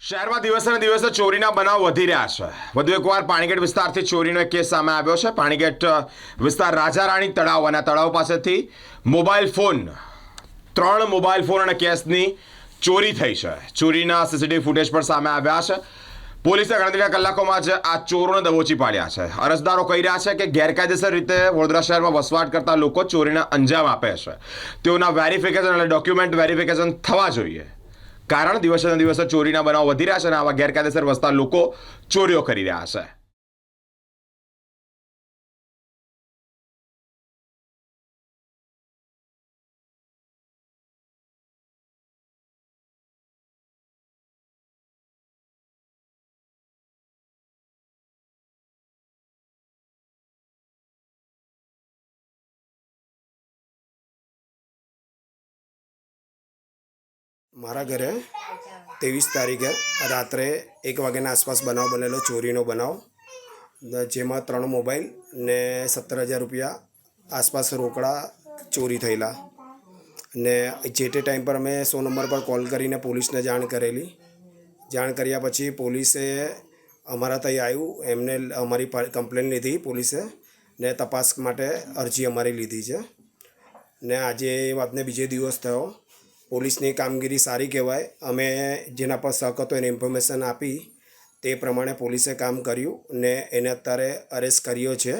શહેરમાં દિવસે ને દિવસે ચોરીના બનાવ વધી રહ્યા છે। વધુ એકવાર પાણીગેટ વિસ્તારથી ચોરીનો એક કેસ સામે આવ્યો છે। પાણીગેટ વિસ્તાર રાજા રાણી તળાવ અને તળાવ પાસેથી મોબાઈલ ફોન 3 મોબાઈલ ફોન અને કેશની ચોરી થઈ છે। ચોરીના સીસીટીવી ફૂટેજ પણ સામે આવ્યા છે। પોલીસે ગણતરીના કલાકોમાં જ આ ચોરોને દબોચી પાડ્યા છે। અરજદારો કહી રહ્યા છે કે ગેરકાયદેસર રીતે વડોદરા શહેરમાં વસવાટ કરતા લોકો ચોરીને અંજામ આપે છે। તેઓના વેરિફિકેશન અને ડોક્યુમેન્ટ વેરિફિકેશન થવા જોઈએ, કારણ દિવસે ને દિવસે ચોરીના બનાવ વધી રહ્યા છે અને આવા ગેરકાયદેસર વસતા લોકો ચોરીઓ કરી રહ્યા છે। મારા ઘરે 23 તારીખે રાત્રે 1 વાગ્યાના આસપાસ બનાવ બનેલો, ચોરીનો બનાવ, જેમાં 3 મોબાઈલ ને 17,000 રૂપિયા આસપાસ રોકડા ચોરી થયેલા। ને જે તે ટાઈમ પર અમે 100 નંબર પર કોલ કરીને પોલીસને જાણ કરેલી। જાણ કર્યા પછી પોલીસે અમારા ત્યાં આવ્યું, એમને અમારી કમ્પ્લેન લીધી પોલીસે ને તપાસ માટે અરજી અમારી લીધી છે। ને આજે એ વાતને બીજે દિવસ થયો। પોલીસની કામગીરી સારી કહેવાય। અમે જેના પર શક હતો એને ઇન્ફોર્મેશન આપી, તે પ્રમાણે પોલીસે કામ કર્યું ને એને અત્યારે અરેસ્ટ કર્યો છે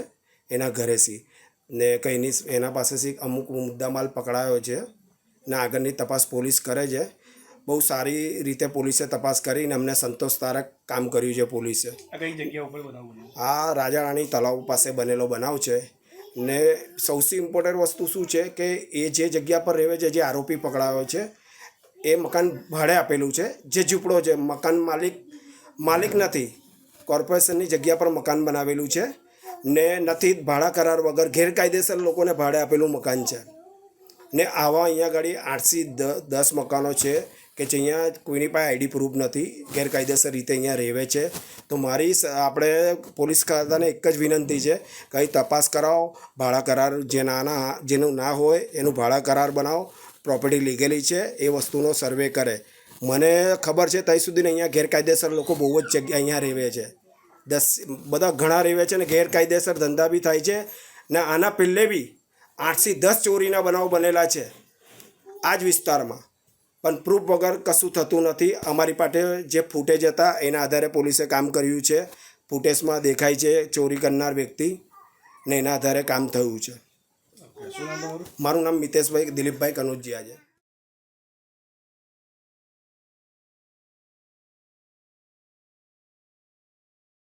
એના ઘરેથી, ને કંઈની એના પાસેથી અમુક મુદ્દામાલ પકડાયો છે ને આગળની તપાસ પોલીસ કરે છે। બહુ સારી રીતે પોલીસે તપાસ કરીને અમને સંતોષકારક કામ કર્યું છે પોલીસે। આ કઈ જગ્યા ઉપર બનાવ બન્યો? આ રાજા રાણી તળાવ પાસે બનેલો બનાવ છે। ને સૌથી ઇમ્પોર્ટન્ટ વસ્તુ શું છે કે એ જે જગ્યા પર રહે છે, જે આરોપી પકડાયો છે, એ મકાન ભાડે આપેલું છે। જે ઝૂંપડો છે, મકાન માલિક નથી, કોર્પોરેશનની જગ્યા પર મકાન બનાવેલું છે ને નથી ભાડા કરાર વગર ગેરકાયદેસર લોકોને ભાડે આપેલું મકાન છે। ને આવા અહીંયા આગળ 8 થી 10 મકાનો છે કે જે અહીંયા કોઈની પાસે આઈડી પ્રૂફ નથી, ગેરકાયદેસર રીતે અહીંયા રહેવે છે। તો મારી આપણે પોલીસ ખાતાને એક જ વિનંતી છે કે અહીં તપાસ કરાવો, ભાડા કરાર જેનું ના હોય એનું ભાડા કરાર બનાવો, પ્રોપર્ટી લીગેલી છે એ વસ્તુનો સર્વે કરે। મને ખબર છે ત્યાં સુધી અહીંયા ગેરકાયદેસર લોકો બહુ જ જગ્યા અહીંયા રહેવે છે, બધા ઘણા રહેવે છે ને ગેરકાયદેસર ધંધા બી થાય છે। ને આના પહેલે બી 8 થી 10 ચોરીના બનાવ બનેલા છે આ જ વિસ્તારમાં, પણ પ્રૂફ વગર કશું થતું નથી। અમારી પાસે જે ફૂટેજ હતા એના આધારે પોલીસે કામ કર્યું છે। ફૂટેજમાં દેખાય છે ચોરી કરનાર વ્યક્તિ ને એના આધારે કામ થયું છે। શું નામ તમારું? મારું નામ મિતેશભાઈ દિલીપભાઈ કનોજિયા છે।